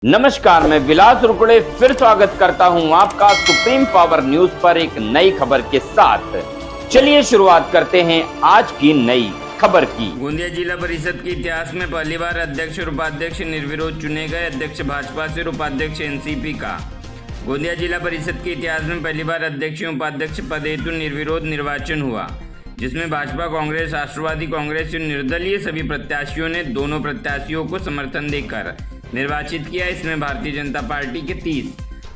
नमस्कार, मैं विलास रुकड़े फिर स्वागत करता हूं आपका सुप्रीम पावर न्यूज पर एक नई खबर के साथ। चलिए शुरुआत करते हैं आज की नई खबर की। गोंदिया जिला परिषद के इतिहास में पहली बार अध्यक्ष और उपाध्यक्ष निर्विरोध चुने गए। अध्यक्ष भाजपा से और उपाध्यक्ष एनसीपी का। गोंदिया जिला परिषद के इतिहास में पहली बार अध्यक्ष और उपाध्यक्ष पद हेतु निर्विरोध निर्वाचन हुआ, जिसमें भाजपा, कांग्रेस, राष्ट्रवादी कांग्रेस और निर्दलीय सभी प्रत्याशियों ने दोनों प्रत्याशियों को समर्थन देकर निर्वाचित किया। इसमें भारतीय जनता पार्टी के 30,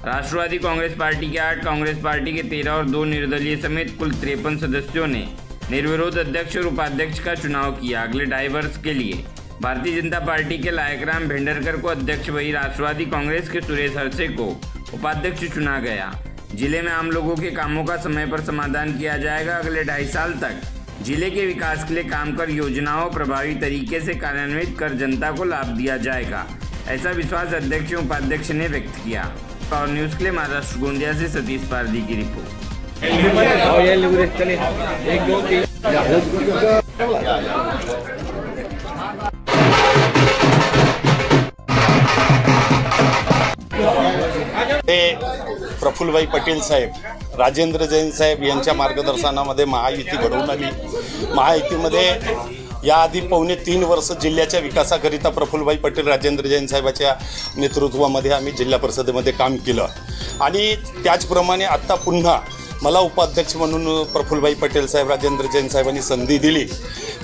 राष्ट्रवादी कांग्रेस पार्टी के 8, कांग्रेस पार्टी के 13 और 2 निर्दलीय समेत कुल 53 सदस्यों ने निर्विरोध अध्यक्ष और उपाध्यक्ष का चुनाव किया। अगले 2.5 वर्ष के लिए भारतीय जनता पार्टी के लायकराम भेंडरकर को अध्यक्ष, वही राष्ट्रवादी कांग्रेस के सुरेश हरसे को उपाध्यक्ष चुना गया। जिले में आम लोगों के कामों का समय पर समाधान किया जाएगा। अगले 2.5 साल तक जिले के विकास के लिए काम कर योजनाओं प्रभावी तरीके से कार्यान्वित कर जनता को लाभ दिया जाएगा, ऐसा विश्वास अध्यक्ष और उपाध्यक्ष ने व्यक्त किया। पावर न्यूज के लिए महाराष्ट्र गोंदिया से सतीश पारदी की रिपोर्ट। प्रफुल्लभाई पटेल साहेब, राजेंद्र जैन साहेब यांच्या मार्गदर्शनामध्ये महायुती घडवून आली। महायुतीमध्ये याआधी 2.5 वर्ष जिल्ह्याच्या विकासाकरिता प्रफुल्लभाई पटेल, राजेंद्र जैन साहेबाच्या नेतृत्वामध्ये आम्ही जिल्हा परिषदेमध्ये काम केलं आणि त्याचप्रमाणे आता पुन्हा मला उपाध्यक्ष म्हणून प्रफुल्लभाई पटेल साहेब, राजेंद्र जैन साहेबांनी संधी दिली।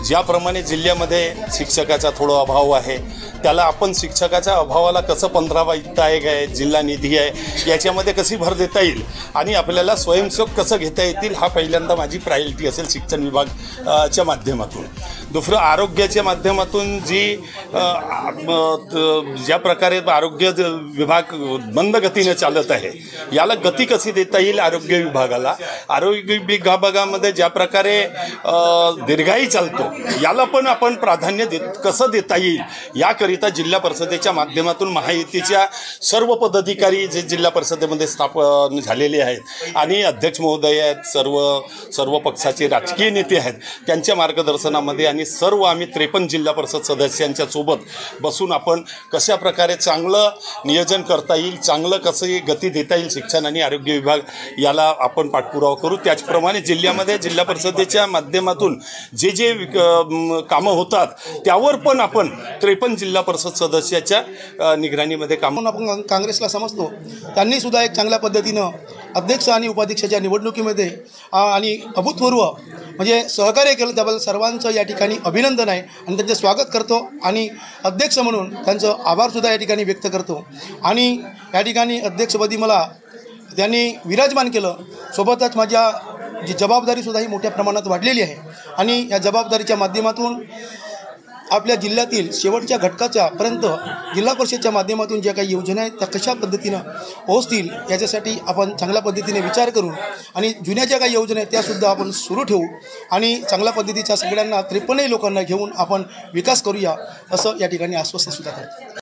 ज्याप्रमाणे जिल्ह्यामध्ये शिक्षकाचा थोडा अभाव आहे, त्याला आपण शिक्षकाच्या अभावाला कसं 15 वित्तायोग आहे, जिल्हा निधी आहे, याच्यामध्ये कशी भर देता येईल आणि आपल्याला स्वयंसेवक कसं घेता येतील, हा पहिल्यांदा माझी प्रायोरिटी असेल शिक्षण विभागाच्या माध्यमातून। दुसरं आरोग्याच्या माध्यमातून ज्या प्रकारे आरोग्य विभाग मंद गतीने चालत आहे, याला गती कशी देता येईल आरोग्य विभागाला। आरोग्य विभागामध्ये ज्या प्रकारे दीर्घाई चालतो, याला पण आपण प्राधान्य कसं देता येईल, याकरिता जिल्हा परिषदेच्या माध्यमातून महायुतीच्या सर्व पदाधिकारी जे जिल्हा परिषदेमध्ये स्थापन झालेले आहेत आणि अध्यक्ष महोदय आहेत, सर्व पक्षाचे राजकीय नेते आहेत, त्यांच्या मार्गदर्शनामध्ये आणि सर्व आम्ही 53 जिल्हा परिषद सदस्यांच्या सोबत बसून आपण कशा प्रकारे चांगलं नियोजन करता येईल, चांगलं कसं गती देता येईल शिक्षण आणि आरोग्य विभाग, याला आपण पाठपुरावा करू। त्याचप्रमाणे जिल्ह्यामध्ये जिल्हा परिषदेच्या माध्यमातून जे कामं होतात, त्यावर पण आपण 53 जिल्हा परिषद सदस्याच्या निगराणीमध्ये काम आपण काँग्रेसला समजतो। त्यांनी सुद्धा एक चांगल्या पद्धतीनं अध्यक्ष आणि उपाध्यक्षाच्या निवडणुकीमध्ये आणि अभूतपूर्व म्हणजे सहकार्य केलं, त्याबद्दल सर्वांचं या ठिकाणी अभिनंदन आहे आणि त्यांचे स्वागत करतो आणि अध्यक्ष म्हणून त्यांचं आभारसुद्धा या ठिकाणी व्यक्त करतो। आणि या ठिकाणी अध्यक्षपदी मला त्यांनी विराजमान केलं, सोबतच माझ्या जी जबाबदारीसुद्धा ही मोठ्या प्रमाणात वाढलेली आहे आणि या जबाबदारीच्या माध्यमातून आपल्या जिल्ह्यातील शेवटच्या घटकाच्या पर्यंत जिल्हा परिषदेच्या माध्यमातून ज्या काही योजना आहेत त्या कशा पद्धतीनं पोहोचतील, याच्यासाठी आपण चांगल्या पद्धतीने विचार करू आणि जुन्या ज्या काही योजना आहेत त्यासुद्धा आपण सुरू ठेवू आणि चांगल्या पद्धतीच्या सगळ्यांना 53 लोकांना घेऊन आपण विकास करूया, असं या ठिकाणी आश्वासन सुद्धा करतो।